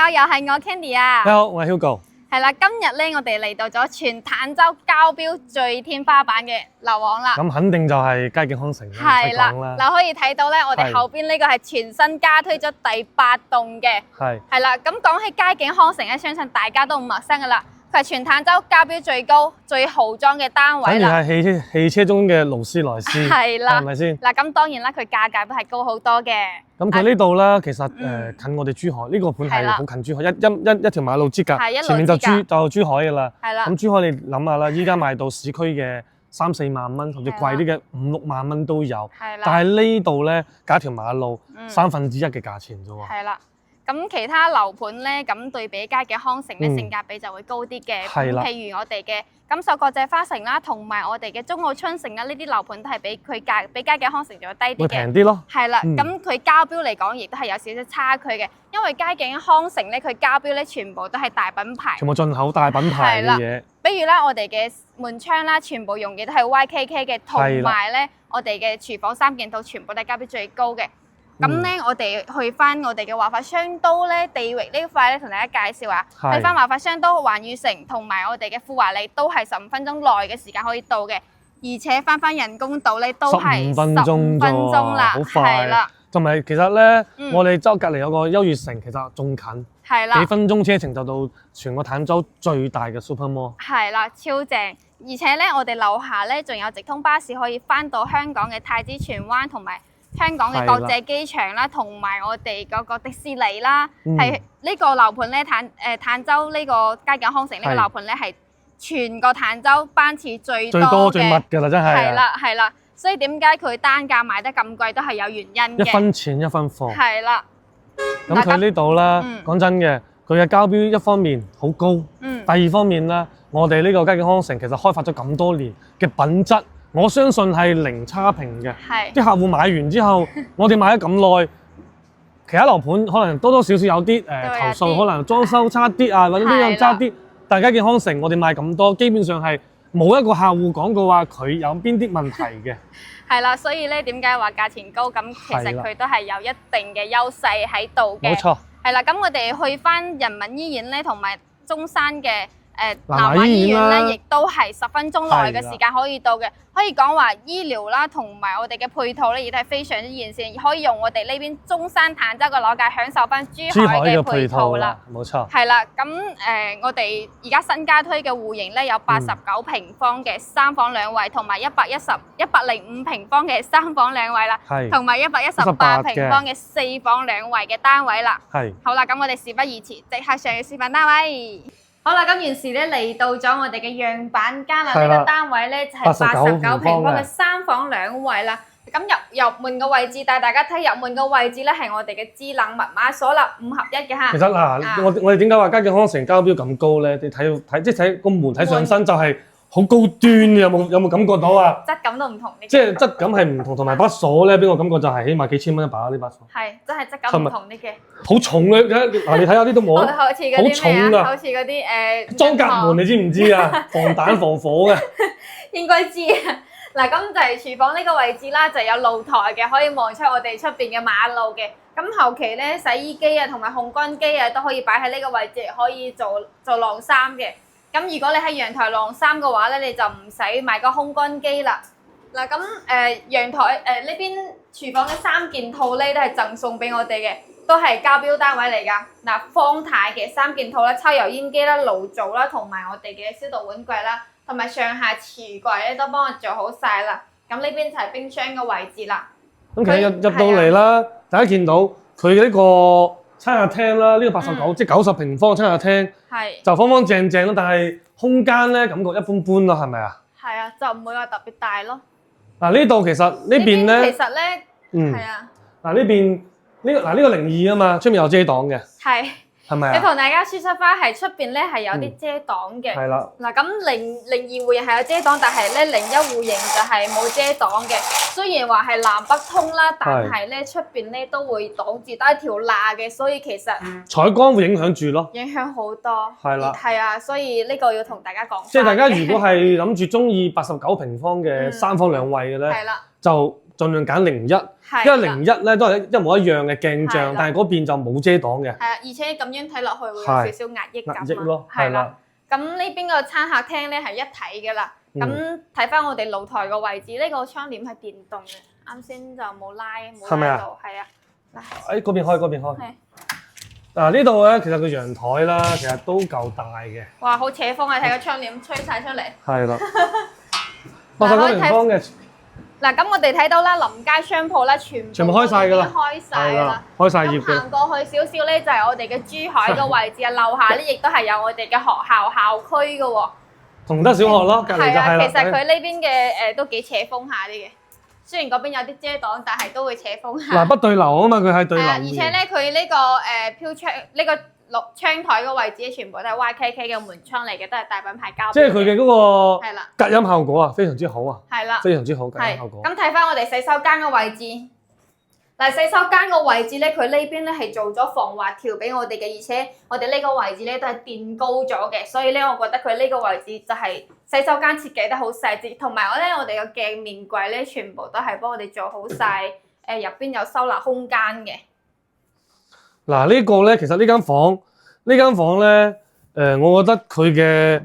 好，又係我 Candy 啊！你好，我係 Hugo。係啦，今日咧我哋嚟到咗全坦洲交標最天花板嘅樓王啦。咁肯定就係佳景康城啦，唔係啦，使講啦。嗱可以睇到咧，我哋後邊呢個係全新加推咗第8棟嘅。係啦，咁講起佳景康城咧，相信大家都唔陌生噶啦。佢係全坦洲交標最高、最豪裝嘅單位啦。肯定係汽車中嘅勞斯萊斯，係啦，係咪先？嗱咁當然啦，佢價格都係高好多嘅。咁佢呢度啦，其實近我哋珠海，呢個盤係好近珠海，一條馬路之隔，前面就珠海噶啦。係啦。咁珠海你諗下啦，依家賣到市區嘅3-4萬蚊，甚至貴啲嘅5-6萬蚊都有。係啦。但係呢度咧，隔一條馬路1/3嘅價錢啫喎。係啦。咁其他樓盤咧，咁對比佳景康城咧，性價比就會高啲嘅。係啦。譬如我哋嘅錦繡國際花城啦，同埋我哋嘅中澳春城啦，呢啲樓盤都係比佳景康城仲要低啲嘅。會平啲咯。係啦，咁佢交標嚟講，亦都係有少少差距嘅，因為佳景康城咧，佢交標咧全部都係大品牌。全部進口大品牌嘅嘢。比如咧，我哋嘅門窗啦，全部用嘅都係 YKK 嘅，同埋咧，我哋嘅廚房3件套全部都係交標最高嘅。咁咧，我哋去翻我哋嘅華發商都咧，地域呢塊咧，同大家介紹下。去翻華發商都、環宇城同埋我哋嘅富華里都係15分鐘內嘅時間可以到嘅，而且翻人工島咧都係15分鐘啦，好快。係啦，同埋其實咧，我哋周隔離有個優越城，其實仲近，係啦，幾分鐘車程就到全個坦洲最大嘅 Super Mall。係啦，超正！而且咧，我哋樓下咧仲有直通巴士可以翻到香港嘅太子荃灣同埋香港嘅國際機場啦，同埋我哋嗰個迪士尼啦，係呢個樓盤咧，坦洲呢個佳景康城呢個樓盤咧，係全個坦洲班次最多最密㗎啦，真係。係啦，係啦，所以點解佢單價賣得咁貴都係有原因嘅。一分錢一分貨。係啦。咁佢呢度啦，講真嘅，佢嘅交標一方面好高，第二方面啦，我哋呢個佳景康城其實開發咗咁多年嘅品質。我相信係零差評嘅，啲客戶買完之後，我哋買咗咁耐，其他樓盤可能多多少少有啲投訴，可能裝修差啲啊，或者呢樣差啲。但係佳景康城我哋賣咁多，基本上係冇一個客戶講過話佢有邊啲問題嘅。係啦，所以咧點解話價錢高？咁其實佢都係有一定嘅優勢喺度嘅。冇錯。係啦，咁我哋去翻人民醫院咧，同埋中山嘅南華醫院咧，亦都係10分鐘內嘅時間可以到嘅。可以講話醫療啦，同埋我哋嘅配套咧，亦都係非常之完善，可以用我哋呢邊中山坦洲嘅樓價享受翻珠海嘅配套啦。冇錯。係啦，咁我哋而家新加推嘅戶型咧，有89平方嘅3房2衛，同埋105平方嘅3房2衛啦，同埋118平方嘅4房2衛嘅單位啦。係。好啦，咁我哋事不宜遲，即刻上去示範單位。好啦，咁現時咧嚟到咗我哋嘅樣板間啦，呢個單位咧就係89平方嘅3房2衛啦。咁入門嘅位置，帶大家睇入門嘅位置咧係我哋嘅智能密碼鎖啦，5合1嘅嚇。其實嗱，我哋點解話佳景康城交標咁高咧？你睇即係睇個門睇上身就係好高端嘅，有冇感覺到啊？質感都唔同，即係質感係唔同，同埋把鎖咧，俾我感覺就係起碼幾千蚊一把呢把鎖。係，真係質感唔同啲嘅。好重嘅，嗱你睇下呢度冇，好重㗎，好似嗰啲裝甲門，你知唔知啊？防彈防火嘅。應該知啊。嗱，咁就係廚房呢個位置啦，就有露台嘅，可以望出我哋出邊嘅馬路嘅。咁後期咧，洗衣機啊同埋烘乾機啊都可以擺喺呢個位置，可以做晾衫嘅。咁如果你喺陽台晾衫嘅話咧，你就唔使買個烘乾機啦。嗱，咁陽台呢邊廚房嘅3件套咧都係贈送俾我哋嘅，都係交標單位嚟㗎。嗱，方太嘅3件套啦，抽油煙機啦、爐灶啦，同埋我哋嘅消毒碗櫃啦，同埋上下廚櫃咧都幫我做好晒啦。咁呢邊就係冰箱嘅位置啦。咁其實入到嚟啦，大家見到佢嘅呢個餐客廳啦，呢個89即係90平方嘅餐客廳，就方方正正咯。但係空間咧感覺一般般咯，係咪啊？係啊，就唔會話特別大咯。嗱，呢度其實呢邊咧，其實咧，係啊。嗱，呢邊呢個02啊嘛，出面有遮擋嘅。係。係咪啊？你同大家輸出翻係出邊咧係有啲遮擋嘅。係啦。嗱，咁02戶型係有遮擋，但係咧01戶型就係冇遮擋嘅。雖然話係南北通啦，但係咧出邊咧都會擋住多一條罅嘅，所以其實採光會影響住咯。影響好多。係啦。係啊，所以呢個要同大家講。即係大家如果係諗住中意89平方嘅3房2衛嘅咧，係啦，就盡量揀01，因為01咧都係一模一樣嘅鏡像，但係嗰邊就冇遮擋嘅。係啊，而且咁樣睇落去會有少少壓抑感。壓抑咯，係啦。咁呢邊個餐客廳咧係一體嘅啦。咁睇翻我哋露台個位置，呢個窗簾係電動嘅，啱先就冇拉到，係啊。誒嗰邊開。嗱呢度咧，其實個陽台啦，其實都夠大嘅。哇，好扯風啊！睇個窗簾吹晒出嚟。係啦。89平方嘅。嗱，咁我哋睇到啦，臨街商鋪咧，全部開晒㗎啦，開晒啦，開晒業嘅。行過去少少咧，就係我哋嘅珠海嘅位置啊，樓下咧亦都係有我哋嘅學校校區嘅喎。同德小學咯，隔離就係啦。其實佢呢邊嘅都幾扯風下啲嘅，雖然嗰邊有啲遮擋，但係都會扯風下。嗱，不對流啊嘛，佢係對流。而且咧，佢呢個飄窗呢個窗台個位置全部都係 YKK 嘅門窗嚟嘅，都係大品牌膠。即係佢嘅嗰個隔音效果啊，非常之好啊。係啦，非常之好隔音效果。咁睇翻我哋洗手間嘅位置，嗱洗手間個位置咧，佢呢邊咧係做咗防滑條俾我哋嘅，而且我哋呢個位置咧都係墊高咗嘅，所以咧我覺得佢呢個位置就係洗手間設計得好細緻，同埋我哋嘅鏡面櫃咧全部都係幫我哋做好晒，入邊有收納空間嘅。嗱呢個咧，其實呢間房咧，我覺得佢嘅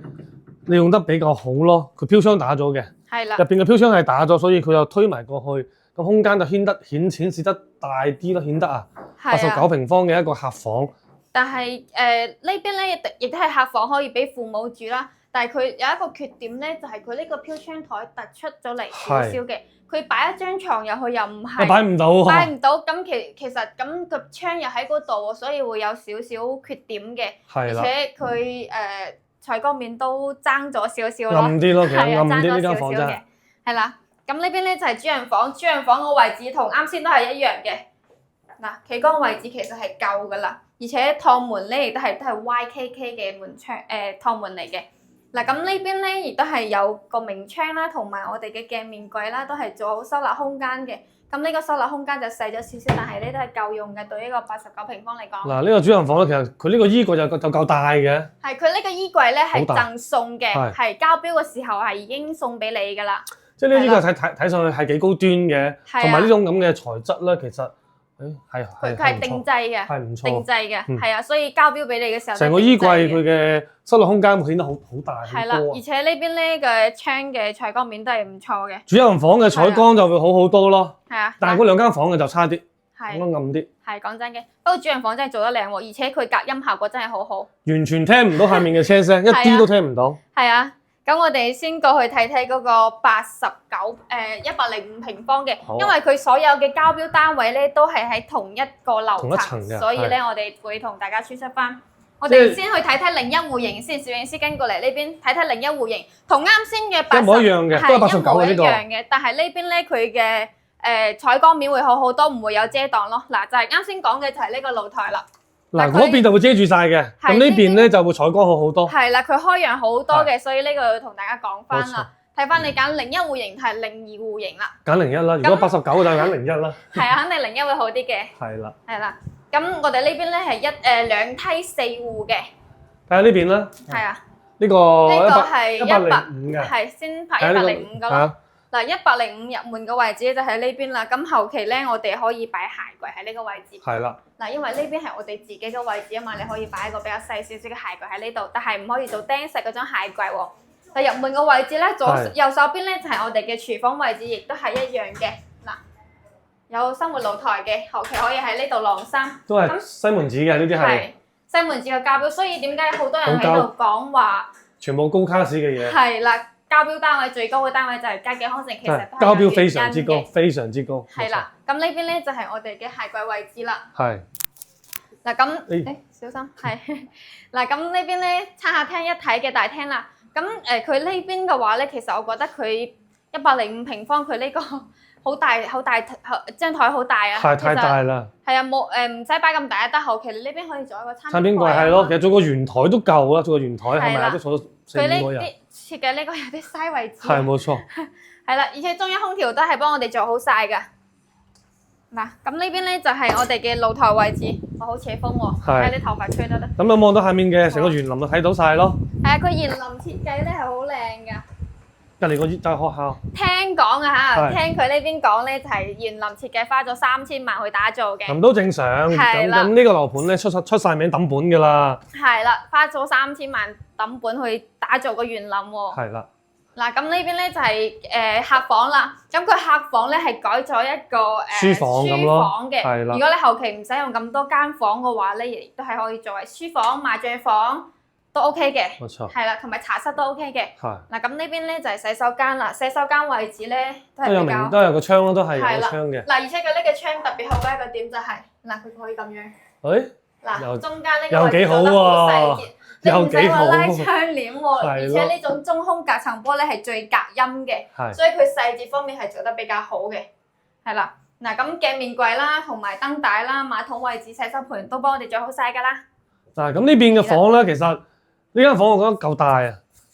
利用得比較好咯，佢飄窗打咗嘅，係啦，入邊嘅飄窗係打咗，所以佢又推埋過去。個空間就顯示得大啲咯，顯得89平方嘅一個客房。但係呢邊咧亦都係客房，可以俾父母住啦。但係佢有一個缺點咧，就係佢呢個飄窗台突出咗嚟少少嘅。佢擺一張床入去又唔係擺唔到。咁其實咁個窗又喺嗰度，所以會有少少缺點嘅。而且佢採光面都爭咗少少咯。暗啲咯，其實暗啲呢間房真係。係啦。咁呢邊咧就係主人房，主人房個位置同啱先都係一樣嘅。嗱，企嗰個位置其實係夠噶啦，而且趟門咧亦都係YKK 嘅門窗，趟門嚟嘅。嗱，咁呢邊咧亦都係有個明窗啦，同埋我哋嘅鏡面櫃啦，都係做好收納空間嘅。咁呢個收納空間就細咗少少，但係咧都係夠用嘅，對呢個89平方嚟講。嗱，呢個主人房咧，其實佢呢個衣櫃就夠大嘅。係，佢呢個衣櫃咧係贈送嘅，係交標嘅時候係已經送俾你噶啦。即係呢個睇上去係幾高端嘅，同埋呢種咁嘅材質咧，其實佢係定製嘅，係唔錯，定製嘅，係啊，所以交標俾你嘅時候，成個衣櫃佢嘅收納空間會顯得好大，係啦，而且呢邊咧嘅窗嘅採光面都係唔錯嘅。主人房嘅採光就會好好多咯，係啊，但係嗰兩間房嘅就差啲，係暗啲。係講真嘅，不過主人房真係做得靚喎，而且佢隔音效果真係好好，完全聽唔到下面嘅車聲，一啲都聽唔到。係啊。咁我哋先過去睇睇嗰個105平方嘅，因為佢所有嘅交標單位咧都係喺同一個樓層，所以咧我哋會同大家輸出翻。我哋先去睇睇01戶型先，攝影師跟過嚟呢邊睇睇01戶型，同啱先嘅一模一樣嘅，都係89嘅呢個。係一模一樣嘅，但係呢邊咧佢嘅採光面會好好多，唔會有遮擋咯。嗱，就係啱先講嘅就係呢個露台啦。嗱，嗰邊就會遮住晒嘅，咁呢邊咧就會採光好好多。係啦，佢開揚好多嘅，所以呢個要同大家講翻啦。睇翻你揀01戶型係02戶型啦。揀01啦，如果89就揀01啦。係啊，肯定01會好啲嘅。係啦。係啦，咁我哋呢邊咧係兩梯4戶嘅。睇下呢邊啦。係啊。呢個係105嘅。係先拍105噶咯。嗱，105入門嘅位置就喺呢邊啦。咁後期咧，我哋可以擺鞋櫃喺呢個位置。係啦。嗱，因為呢邊係我哋自己嘅位置啊嘛，你可以擺一個比較細少少嘅鞋櫃喺呢度，但係唔可以做釘石嗰種鞋櫃喎。但入門嘅位置咧，右手邊咧就係我哋嘅廚房位置，亦都係一樣嘅。嗱，有生活露台嘅，後期可以喺呢度晾衫。都係西門子嘅呢啲係。係西門子嘅交標，所以點解好多人喺度講話？全部高卡士嘅嘢。係啦。交標單位最高嘅單位就係佳景康城，其實都係交標非常之高，非常之高。係啦，咁呢邊咧就係我哋嘅鞋櫃位置啦。係。嗱咁，小心。係。嗱咁呢邊咧餐客廳一體嘅大廳啦。咁佢呢邊嘅話咧，其實我覺得佢105平方，佢呢個好大，張台好大啊。太大啦。係啊，冇唔使擺咁大，得後期你呢邊可以做一個餐邊櫃。係咯，其實做個圓台都夠啦，做個圓台係咪都坐到4、5個人。設計呢個有啲嘥位置，係冇錯，係啦，而且中央空調都係幫我哋做好晒噶。嗱，咁呢邊咧就係我哋嘅露台位置，我好扯風喎，睇啲頭髮吹得得。咁有望到下面嘅成個園林就睇到晒咯。係啊，佢園林設計咧係好靚噶。隔離個就係學校。聽講啊嚇，聽佢呢邊講咧，就係園林設計花咗3000萬去打造嘅。咁都正常。咁呢個樓盤咧出曬名抌本㗎啦。係啦，花咗3000萬抌本去打造個園林喎。係啦。嗱，咁呢邊咧就係客房啦。咁佢客房咧係改咗一個書房嘅。係啦。如果你後期唔使用咁多間房嘅話咧，亦都係可以作為書房、麻將房。都 OK 嘅，冇錯，係啦，同埋茶室都 OK 嘅。係嗱，咁呢邊咧就係洗手間啦。洗手間位置咧都有個窗咯，都係有個窗嘅。嗱，而且佢呢個窗特別好嘅一個點就係，嗱，佢可以咁樣。嗱，中間呢個位置做得好細節，你唔使話拉窗簾喎，而且呢種中空隔層玻璃係最隔音嘅，所以佢細節方面係做得比較好嘅。係啦，嗱，咁鏡面櫃啦，同埋燈帶啦，馬桶位置、洗手盆都幫我哋做好晒㗎啦。嗱，咁呢邊嘅房咧，其實呢間房我覺得夠大啊！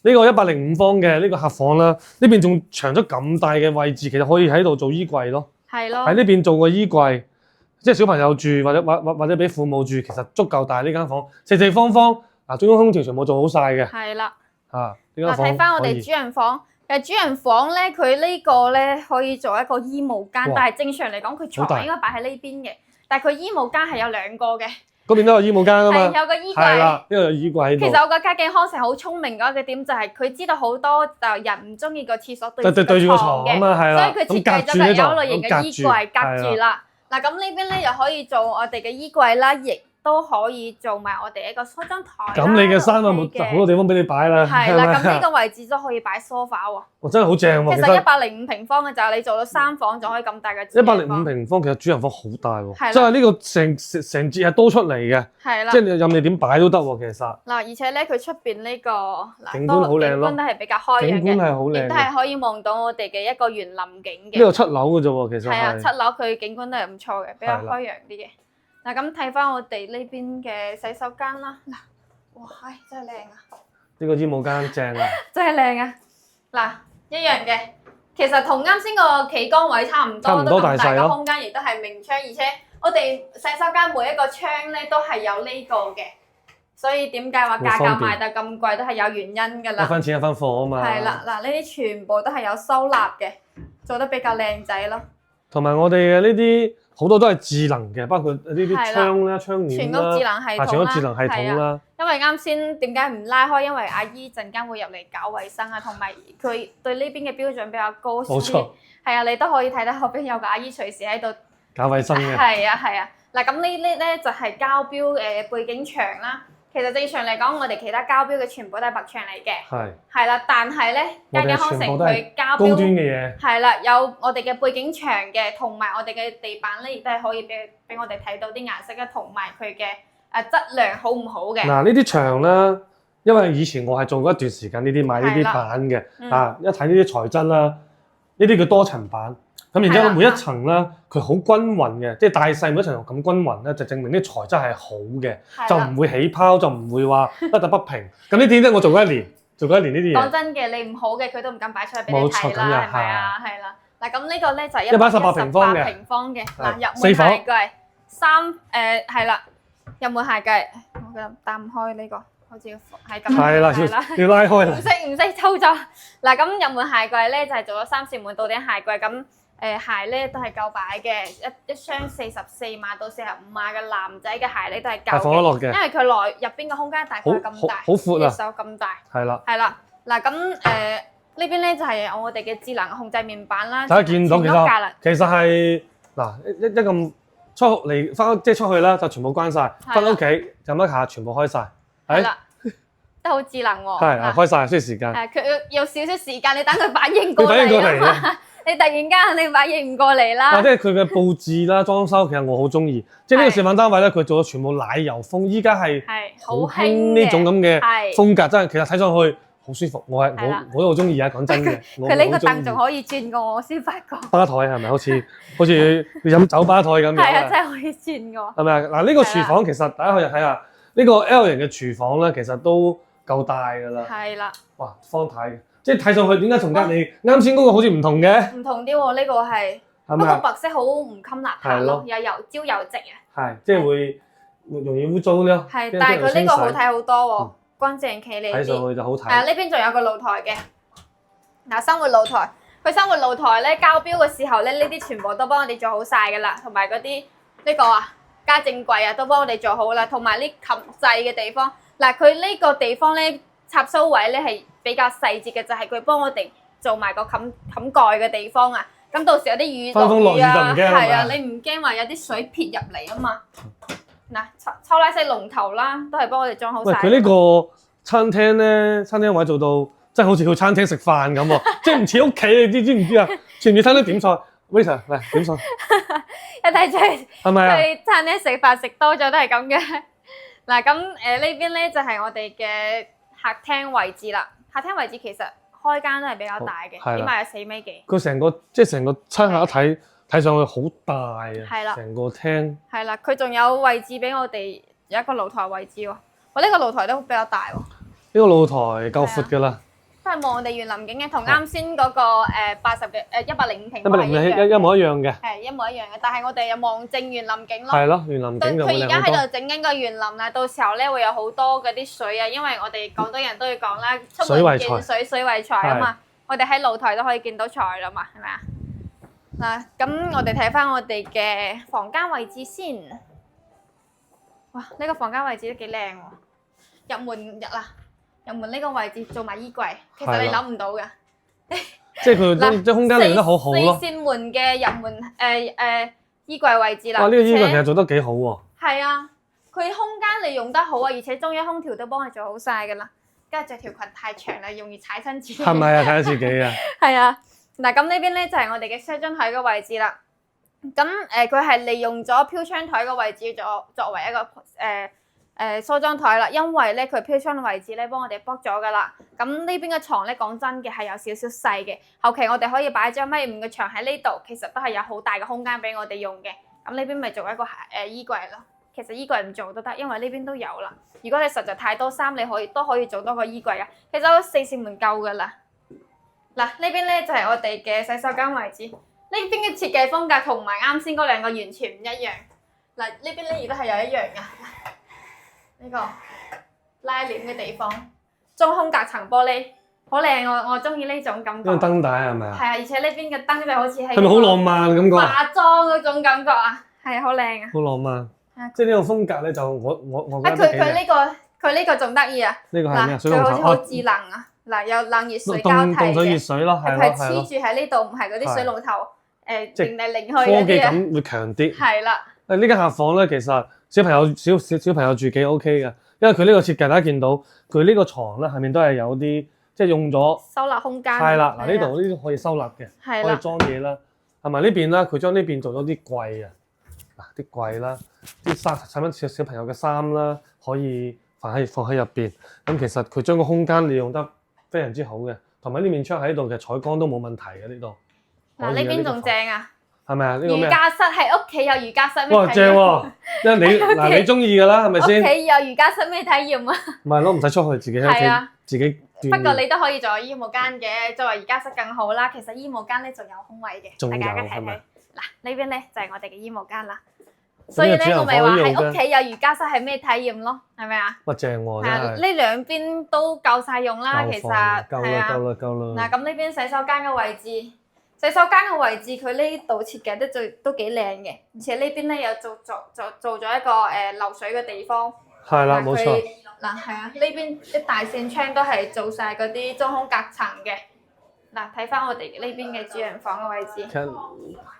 呢個105方嘅呢個客房啦，呢邊仲長咗咁大嘅位置，其實可以喺度做衣櫃咯。係咯。喺呢邊做個衣櫃，即係小朋友住或者俾父母住，其實足夠大呢間房，四四方方。嗱，中央空調全部做好晒嘅。係啦。呢間房。睇翻我哋主人房，其實主人房咧，佢呢個咧可以做一個衣帽間，但係正常嚟講，佢床應該擺喺呢邊嘅，但係佢衣帽間係有2個嘅。嗰邊都有衣帽間啊嘛，有個衣櫃，係啦，呢個有衣櫃喺度。其實我覺得家境康成好聰明嘅一個點就係佢知道好多人唔中意個廁所對住個床嘅，所以佢設計咗個 L 類型嘅衣櫃隔住啦。嗱，咁呢邊咧又可以做我哋嘅衣櫃啦，亦都可以做埋我哋一個梳妝台。咁你嘅衫啊，好多地方俾你擺啦。係啦，咁呢個位置都可以擺梳化喎。哇，真係好正喎！其實105平方嘅就係你做到3房就可以咁大嘅。105平方其實主人房好大喎，即係呢個成節係多出嚟嘅。係啦，即係任你點擺都得喎，其實。嗱，而且咧佢出邊呢個景觀好靚咯，景觀都係比較開揚嘅，景觀係好靚，亦都係可以望到我哋嘅一個園林景嘅。呢個7樓嘅啫喎，其實係啊，7樓佢景觀都係唔錯嘅，比較開揚啲嘅。嗱，咁睇翻我哋呢邊嘅洗手間啦，嗱，哇，真係靚啊！呢個衣帽間正啊！真係靚啊！嗱，一樣嘅，其實同啱先個企缸位差唔多，都咁大個空間，亦都係明窗，而且我哋洗手間每一個窗咧都係有呢個嘅，所以點解話價格賣得咁貴都係有原因㗎啦。一分錢一分貨啊嘛。係啦，嗱，呢啲全部都係有收納嘅，做得比較靚仔咯。同埋我哋嘅呢啲。好多都係智能嘅，包括呢啲窗啦、窗簾啦，全屋智能系統啦，全屋智能系統啦。因為啱先點解唔拉開？因為阿姨陣間會入嚟搞衞生啊，同埋佢對呢邊嘅標準比較高。冇錯。係啊，你都可以睇到後邊有個阿姨隨時喺度搞衞生嘅。係啊。嗱，咁呢啲咧就係膠標背景牆啦。其實正常嚟講，我哋其他膠標嘅全部都係白牆嚟嘅。係啦，但係咧，家境康城佢膠標高端嘅嘢係啦，有我哋嘅背景牆嘅，同埋我哋嘅地板咧，亦都係可以俾我哋睇到啲顏色啊，同埋佢嘅質量好唔好嘅。嗱，呢啲牆啦，因為以前我係做過一段時間呢啲買呢啲板嘅，一睇呢啲材質啦，呢啲叫多層板。咁然之後每一層啦，佢好均勻嘅，即係大細每一層咁均勻咧，就證明啲材質係好嘅，就唔會起泡，就唔會話凹凸不平。咁呢啲咧，我做過一年呢啲嘢。講真嘅，你唔好嘅佢都唔敢擺出嚟俾你睇啦，係咪啊？係啦。嗱，咁呢個咧就係118平方嘅，嗱，入門鞋櫃係啦，入門鞋櫃，我覺得打唔開呢個。好似係咁，係啦，要拉開啦。唔識操作。嗱，咁入門鞋櫃咧就係做咗3扇門到頂鞋櫃，咁鞋咧都係夠擺嘅，一雙44碼到45碼嘅男仔嘅鞋咧都係夠嘅。放得落嘅，因為佢入邊嘅空間大概咁大，好闊啊，手咁大。係啦。係啦。嗱，咁呢邊咧就係我哋嘅智能控制面板啦。大家見到其實係嗱一咁翻即係出去啦，就全部關晒。翻屋企撳一下，全部開晒。係啦，都好智能喎。係開晒，需要時間。佢要少少時間，你等佢反應過嚟啊嘛。你突然間肯定反應唔過嚟啦。或者係佢嘅佈置啦、裝修，其實我好中意。即係呢個示範單位咧，佢做咗全部奶油風，依家係好興呢種咁嘅風格，真係其實睇上去好舒服。我都好中意啊！講真嘅，佢呢個凳仲可以轉過，我先發覺。吧台係咪好似飲酒吧台咁樣？係啊，真係可以轉過。係咪啊？嗱，呢個廚房其實大家可以睇下。呢個 L 型嘅廚房咧，其實都夠大㗎啦。係啦。哇，方太，即係睇上去點解同隔離啱先嗰個好似唔同嘅？唔同啲喎，呢個係不過白色好唔襟邋遢咯，又油焦油漬啊。係，即係會容易污糟咯。係，但係佢呢個好睇好多喎，乾淨企理啲。睇上去就好睇。係啊，呢邊仲有個露台嘅。嗱，生活露台，佢生活露台咧交標嘅時候咧，呢啲全部都幫我哋做好晒噶啦，同埋嗰啲呢個啊家政櫃啊都幫我哋做好啦，同埋呢冚掣嘅地方，嗱佢呢個地方咧插蘇位咧係比較細節嘅，就係佢幫我哋做埋個冚蓋嘅地方啊。咁到時有啲雨落雨啊，係啊，你唔驚話有啲水撇入嚟啊嘛？嗱，抽拉式龍頭啦，都係幫我哋裝好晒。佢呢個餐廳咧，餐廳位做到真係好似去餐廳食飯咁喎，即係唔似屋企，你知唔知啊？似唔似餐廳點菜 ？Waiter 嚟點菜。一睇就係咪啊？去餐廳食飯食多咗都係咁嘅。嗱，咁呢邊咧就係我哋嘅客廳位置啦。客廳位置其實開間都係比較大嘅，起碼有4米幾。佢成個餐客一睇上去好大啊！係啦，成個廳。係啦，佢仲有位置俾我哋有一個露台位置喎。我呢個露台都比較大喎。呢個露台夠闊㗎啦。都係望我哋園林景嘅，同啱先嗰個105平米一模一樣嘅。係一模一樣嘅，但係我哋又望正園林景咯。係咯，園林景就會靚好多。佢而家喺度整緊個園林啦，到時候咧會有好多嗰啲水啊，因為我哋廣東人都要講啦，出門見水，水為財啊嘛。我哋喺露台都可以見到財啦嘛，係咪啊？嗱，咁我哋睇翻我哋嘅房間位置先。哇，呢個房間位置都幾靚喎！入門呢個位置做埋衣櫃，其實你諗唔到㗎。即係佢即係空間利用得好好咯。4扇門嘅入門衣櫃位置啦。哇！呢個衣櫃其實做得幾好喎。係啊，佢空間利用得好啊，而且中央空調都幫佢做好晒㗎啦。跟住着條裙太長啦，容易踩親自己。係咪啊？睇下自己啊。係啊。嗱，咁呢邊咧就係我哋嘅梳妝台嘅位置啦。咁佢係利用咗飄窗台嘅位置作為一個梳妝台啦，因為咧佢飄窗嘅位置咧幫我哋 book 咗噶啦。咁呢邊嘅床咧講真嘅係有少少細嘅，後期我哋可以擺張1.5米嘅牆喺呢度，其實都係有好大嘅空間俾我哋用嘅。咁呢邊咪做一個衣櫃咯。其實衣櫃唔做都得，因為呢邊都有啦。如果你實在太多衫，你都可以做多個衣櫃啊。其實4扇門夠噶啦。嗱，呢邊咧就係我哋嘅洗手間位置，呢邊嘅設計風格同埋啱先嗰兩個完全唔一樣。嗱，呢邊咧亦都係有一樣噶，呢個拉簾嘅地方，中空隔層玻璃，好靚，我中意呢種感覺。呢個燈帶係咪啊？係啊，而且呢邊嘅燈就好似係咪好浪漫感覺？化妝嗰種感覺啊，係好靚啊！好浪漫，即係呢個風格咧就我覺得幾靚。佢呢個仲得意啊！呢個係咩？佢好似好智能啊！嗱，有冷熱水交替嘅，凍水熱水咯，係黐住喺呢度，唔係嗰啲水龍頭擰嚟擰去嗰啲。科技感會強啲。係啦。呢間客房咧，其實小朋友住幾 OK 嘅，因為佢呢個設計大家見到，佢呢個床咧下面都係有啲即係用咗收納空間。係啦，嗱呢度可以收納嘅，可以裝嘢啦。同埋呢邊啦，佢將呢邊做咗啲櫃啊，嗱啲櫃啦，啲衫小朋友嘅衫啦，可以放喺入邊。咁其實佢將個空間利用得非常之好嘅，同埋呢面窗喺度嘅採光都冇問題嘅呢度。嗱呢邊仲正啊！係咪啊？呢個咩？瑜伽室喺屋企有瑜伽室咩體驗？哇正喎！因為你中意㗎啦，係咪先？屋企有瑜伽室咩體驗啊？唔係咯，唔使出去，自己喺屋企自己鍛鍊。不過你都可以做衣帽間嘅，作為瑜伽室更好啦。其實衣帽間咧仲有空位嘅，大家睇睇。嗱呢邊咧就係我哋嘅衣帽間啦。所以咧我咪話喺屋企有瑜伽室係咩體驗咯？係咪啊？哇正喎！係啊，呢兩邊都夠晒用啦，其實係啊。夠啦。嗱咁呢邊洗手間嘅位置，洗手間嘅位置佢呢度設計得都幾靚嘅，而且呢邊咧有做咗一個流水嘅地方。係啦，冇錯。嗱係啊，呢邊啲大扇窗都係做晒嗰啲中空隔層嘅。嗱，睇翻我哋呢邊嘅主人房嘅位置。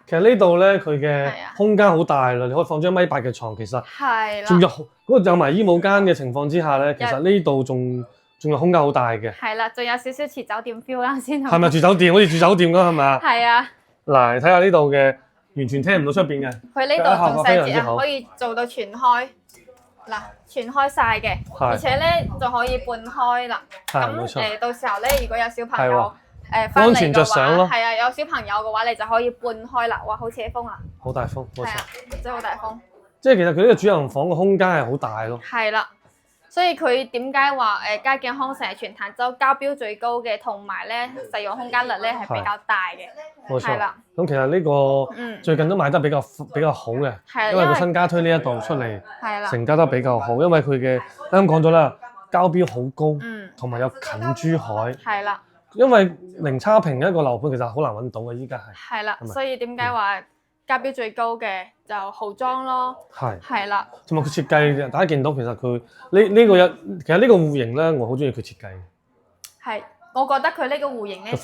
其實呢度咧，佢嘅空間好大啦，你可以放張1.8米嘅床，其實係啦。仲有嗰個有埋衣帽間嘅情況之下咧，其實呢度仲有空間好大嘅。係啦，仲有少少似酒店 feel 啦先。係咪住酒店？好似住酒店咁係咪啊？係啊。嗱，睇下呢度嘅，完全聽唔到出邊嘅。佢呢度仲細節啊，可以做到全開。嗱，全開晒嘅，而且咧仲可以半開啦。咁到時候咧，如果有小朋友翻嚟嘅話，係啊，有小朋友嘅話，你就可以半開啦。哇，好似風啊！好大風，冇錯，真係好大風。即係其實佢呢個主人房嘅空間係好大咯。係啦，所以佢點解話佳景康城係全坦洲交標最高嘅，同埋咧實用空間率咧係比較大嘅。冇錯。咁其實呢個最近都賣得比較好嘅，因為佢新家推呢一度出嚟，成交得比較好，因為佢嘅啱講咗啦，交標好高，同埋有近珠海。係啦。因為零差評一個樓盤其實好難揾到嘅，依家係。係啦，所以點解話家標最高嘅就豪裝咯？係啦。同埋佢設計，大家見到其實佢呢個其實呢個戶型咧，我好中意佢設計。係，我覺得佢呢個戶型咧係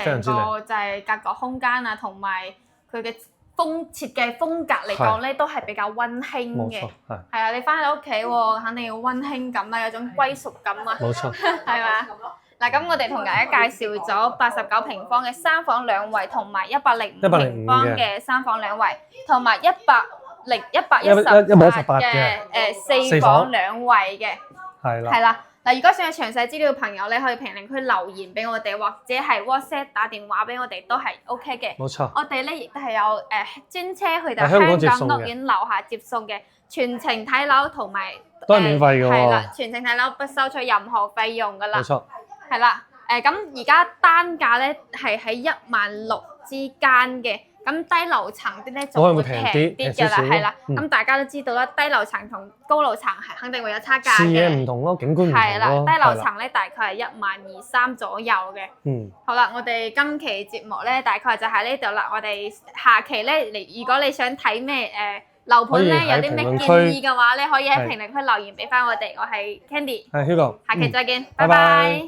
成個就係格局空間啊，同埋佢嘅設計風格嚟講咧，都係比較温馨嘅。係啊，你翻到屋企喎，肯定要温馨感啊，有種歸屬感啊。冇錯。係嘛？嗱，咁我哋同大家介紹咗89平方嘅3房2衛，同埋105平方嘅3房2衛，同埋118嘅4房2衛嘅。係啦。嗱，如果想有詳細資料嘅朋友咧，可以評論區留言俾我哋，或者係 WhatsApp 打電話俾我哋都係 OK 嘅。冇錯。我哋咧亦都係有專車去到香港屋苑樓下接送嘅，全程睇樓同埋都係免費嘅喎。係啦，全程睇樓不收取任何費用噶啦。冇錯。係啦，咁而家單價咧係喺16000之間嘅。咁低樓層啲咧就會平啲嘅啦，係啦。咁大家都知道啦，低樓層同高樓層係肯定會有差價嘅。視野唔同咯，景觀唔同咯。係啦，低樓層咧大概係12300左右嘅。好啦，我哋今期節目咧大概就喺呢度啦。我哋下期咧如果你想睇咩樓盤咧，有啲咩建議嘅話咧，可以喺評論區留言俾翻我哋。我係 Candy，係 Hugo，下期再見，拜拜。